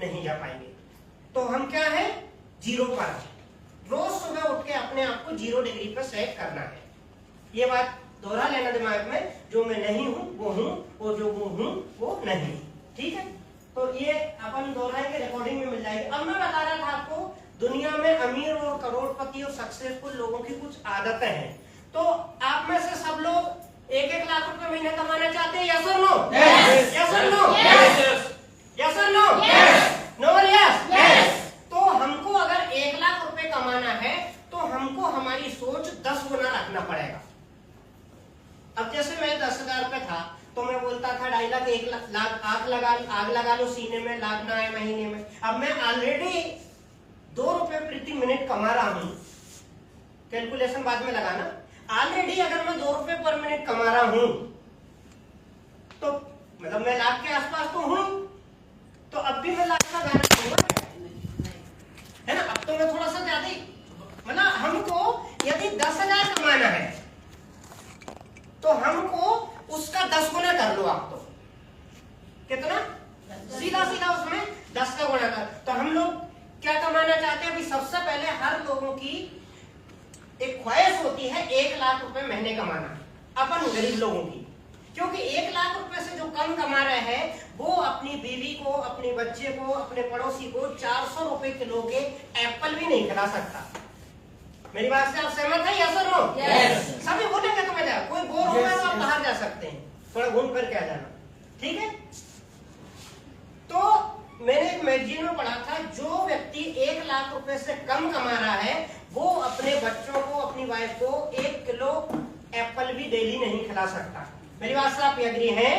नहीं जा पाएंगे। तो हम क्या है, जीरो पर। रोज सुबह उठ के अपने आप को 0 डिग्री पर सेट करना है। ये बात दोहरा लेना दिमाग में, जो मैं नहीं हूं वो हूं, और जो वो हूं वो नहीं। ठीक है, तो ये अपन दोहराएंगे, रिकॉर्डिंग में मिल जाएगी। अब मैं बता रहा था आपको, दुनिया में अमीर और करोड़पति और सक्सेसफुल लोगों की कुछ आदतें हैं। तो आप में से सब लोग 1-1 लाख रुपए महीने कमाना चाहते हैं, यस और नो? यस और नो? यस और नो? नो और यस? तो हमको अगर 1 लाख रुपए कमाना है तो हमको हमारी सोच 10 गुना रखना पड़ेगा। अब जैसे मैं 10,000 रुपए था तो मैं बोलता था 2.5 लाख 1 लाख आग लगा लो सीने में, लाग ना आए महीने में। अब मैं ऑलरेडी 2 रुपए प्रति मिनट कमा रहा हूं, कैलकुलेशन बाद में लगाना। ऑलरेडी अगर मैं 2 रुपए पर मिनट कमा रहा हूं तो मतलब मैं लाख के आसपास तो हूं, तो अब भी मैं लाख का गाना गाऊंगा, है ना? अब तो मैं थोड़ा सा ज्यादा ही, मतलब हमको यदि 10,000 कमाना है तो हमको उसका 10 गुना कर लो आप। तो कितना? सीधा सीधा उसमें 10 का गुना कर। तो हम लोग क्या कमाना चाहते हैं? अभी सबसे पहले हर लोगों की एक ख्वाहिश होती है 1 लाख रुपए महीने कमाना, अपन गरीब लोगों की। क्योंकि 1 लाख रुपए से जो कम कमा रहे हैं वो अपनी बीवी को, अपने बच्चे को, अपने पड़ोसी को 400 रुपए किलो के एप्पल भी नहीं खिला सकता। मेरी बात से आप सहमत है, यस और नो? सभी बोलेंगे तो मैं कोई बोर हो रहा है तो आप बाहर जा सकते हैं, थोड़ा घूम कर के आ जाना। ठीक है, तो मैंने एक मैगजीन में पढ़ा था, जो व्यक्ति 1 लाख रुपए से कम कमा रहा है वो अपने बच्चों को, अपनी वाइफ को 1 किलो एप्पल भी डेली नहीं खिला सकता। मेरी बात से आप एग्री हैं?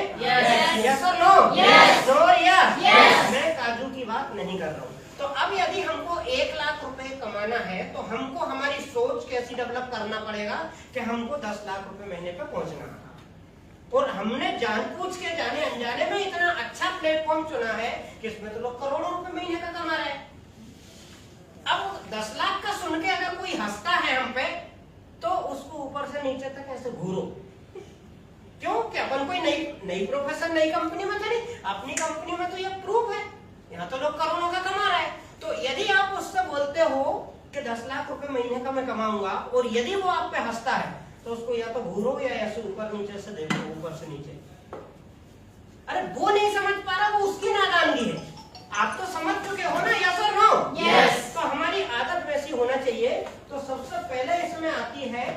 यस और नो? नो और यस? मैं काजू की बात नहीं कर रहा हूँ। तो अब यदि हमको 1 लाख रुपए कमाना है तो हमको हमारी सोच कैसी डेवलप करना पड़ेगा कि हमको 10 लाख रुपए महीने पे पहुंचना है। और हमने जानबूझ के जाने अनजाने में इतना अच्छा प्लेटफॉर्म चुना है कि इसमें तो लोग करोड़ों रुपए महीने का कमा रहे हैं। अब 10 लाख का सुन के अगर कोई हंसता है हम पे तो उसको ऊपर से नीचे तक ऐसे घूरो। क्यों? कि अपन कोई नई प्रोफेशन, नई कंपनी में था नहीं, अपनी कंपनी में तो ये प्रूफ है, यहाँ तो लोग करोड़ों का कमा रहे हैं। तो यदि आप उससे बोलते हो कि 10 लाख रुपए महीने का मैं कमाऊंगा और यदि वो आप पे हंसता है तो उसको या तो घूरो या ऐसे ऊपर नीचे से देखो, ऊपर से नीचे। अरे वो नहीं समझ पा रहा, वो उसकी नादानगी है, आप तो समझ चुके हो ना, यस और नो? तो हमारी आदत वैसी होना चाहिए। तो सबसे पहले इसमें आती है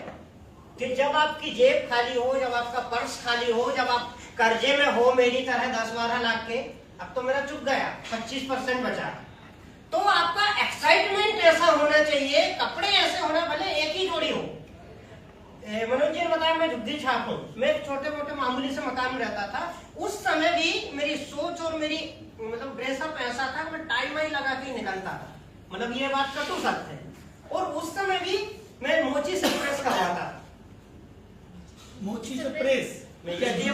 कि जब आपकी जेब खाली हो, जब आपका पर्स खाली हो, जब आप कर्जे में हो मेरी तरह 10-12 लाख के, अब तो मेरा चुक गया, 25% बचा, तो आपका एक्साइटमेंट ऐसा होना चाहिए, कपड़े ऐसे होना, भले एक ही जोड़ी हो। मनोज जी ने बताया मैं झुग्गी छाप हूं, मैं एक छोटे मोटे मामूली से मकान में रहता था, उस समय भी मेरी सोच और मेरी मतलब ड्रेसअप ऐसा था, मैं टाई वाई लगा के निकलता था, मतलब ये बात कटु सत्य है। और उस समय भी मैं मोची से प्रेस करवाता था। मोची से प्रेस? मैं इसलिए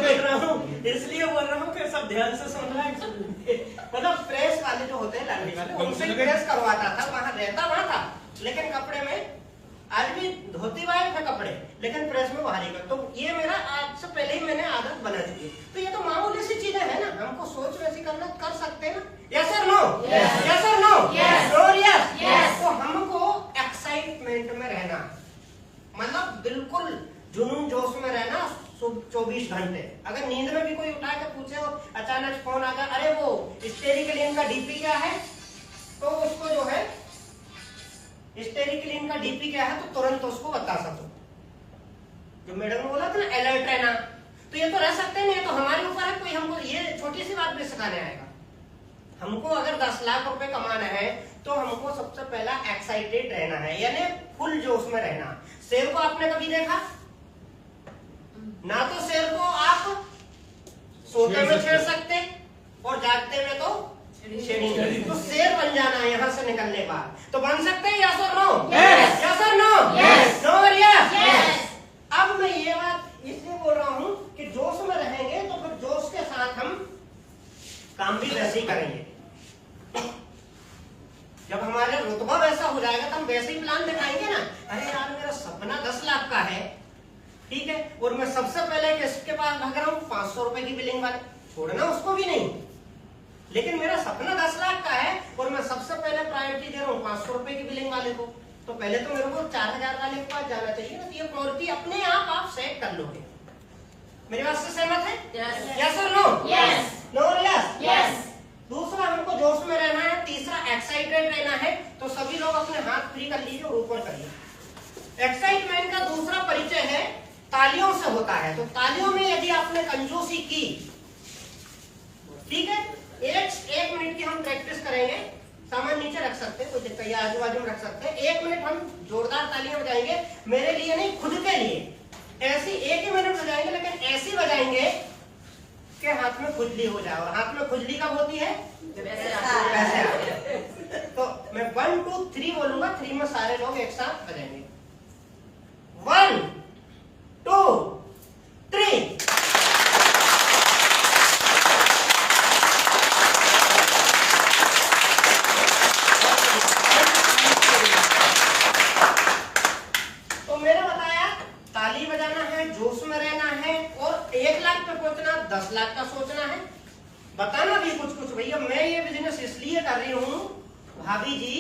बोल रहा हूँ कि सब ध्यान से सुन रहा है। मतलब प्रेस वाले जो होते हैं लांडी वाले, उनसे प्रेस करवाता था, वहां रहता वहां था, लेकिन कपड़े में आज भी धोती वाइफ है कपड़े, लेकिन प्रेस में बाहर ही कर। तो ये मेरा आज से पहले ही मैंने आदत बना दी है। तो ये तो मामूली सी चीजें है ना, हमको सोच वैसी करना कर सकते हैं ना, यस और नो? यस और नो? यस। तो हमको एक्साइटमेंट में रहना, मतलब बिल्कुल जुनून जोश में रहना 24 घंटे। अगर नींद में भी कोई उठा के पूछे और अचानक फोन आ जाए, अरे वो स्टेरिक्लीन का डीपी क्या है, तो उसको जो है स्टेरिक्लीन का डीपी क्या है तो तुरंत उसको बता सको। जो मैडम ने बोला था ना, अलर्ट रहना, तो ये तो रह सकते नहीं, तो हमारे ऊपर है, कोई हमको ये छोटी सी बात भी सिखाने आएगा। हमको अगर 10 लाख रुपए कमाना है तो हमको सबसे पहला एक्साइटेड रहना है, यानी फुल जोश में रहना। शेर को आपने कभी देखा ना? तो शेर को आप सोते में छेड़ सकते और जागते में तो छेड़ेंगे। तो शेर बन जाना है यहाँ से निकलने बाद, तो बन सकते हैं, यस और नो? यस और नो? नो और यस? अब मैं ये बात इसलिए बोल रहा हूँ कि जोश में रहेंगे तो फिर जोश के साथ हम काम भी वैसे ही करेंगे। जब हमारे रुतबा वैसा हो जाएगा तो हम वैसे ही प्लान दिखाएंगे ना। अरे यार मेरा सपना 10 लाख का है, ठीक है, और मैं सबसे पहले किसके पास भाग रहा हूँ? 500 रुपए की बिलिंग वाले, छोड़ना उसको भी नहीं, लेकिन मेरा सपना 10 लाख का है मैं प्रायोरिटी दे रहा हूँ 500 रुपए की बिलिंग वाले को, तो पहले तो मेरे को 4000 वाले के पास जाना चाहिए ना। तो ये प्रायोरिटी अपने आप सेट कर लोगे। मेरी बात से सहमत है? यस और नो? Yes. नो और यस? Yes. दूसरा, हमको जोश में रहना है। तीसरा, एक्साइटेड रहना है। तो सभी लोग अपने हाथ फ्री कर लीजिए और ऊपर करिए। एक्साइटमेंट का दूसरा परिचय है तालियों से होता है। तो तालियों में यदि आपने कंजूसी की, ठीक है, एक मिनट की हम प्रैक्टिस करेंगे। सामान नीचे रख सकते हैं, कोई दिक्कत, या आजू बाजू में रख सकते हैं। 1 मिनट हम जोरदार तालियां बजाएंगे, मेरे लिए नहीं, खुद के लिए। ऐसी 1 ही मिनट बजाएंगे, लेकिन ऐसी बजाएंगे कि हाथ में खुजली हो जाए। और हाथ में खुजली कब होती है? वैसे ऐसे। तो मैं 1 2 3 बोलूंगा, 3 में सारे लोग एक साथ बजाएंगे। 1 2 3। तो मैंने बताया ताली बजाना है, जोश में रहना है, और 1 लाख पे पहुंचना, 10 लाख का सोचना है, बताना भी कुछ कुछ। भैया मैं ये बिजनेस इसलिए कर रही हूँ भाभी जी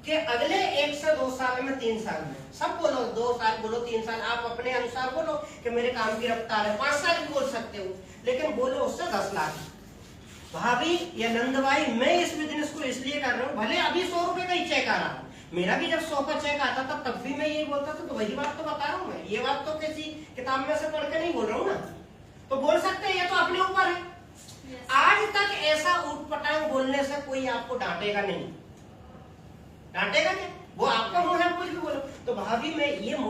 कि अगले 1 से 2 साल में, 3 साल में, सब बोलो, 2 साल बोलो, 3 साल, आप अपने अनुसार बोलो कि मेरे काम की रफ्तार है। 5 साल भी बोल सकते हो, लेकिन बोलो उससे 10 लाख। भाभी या नंदभाई, मैं इस बिजनेस को इसलिए कर रहा हूँ, भले अभी 100 रुपए का ही चेक आ रहा है, मेरा भी जब 100 का चेक आता था तब भी मैं यही बोलता था। तो वही बात तो बता रहा हूँ मैं, ये बात तो किसी किताब में से पढ़ के नहीं बोल रहा हूँ ना। तो बोल सकते हैं, ये तो अपने ऊपर है। आज तक ऐसा उटपटांग बोलने से कोई आपको डांटेगा नहीं। डांटेगा क्या? वो आपका मुंह है, कुछ भी बोलो। तो भाभी मैं ये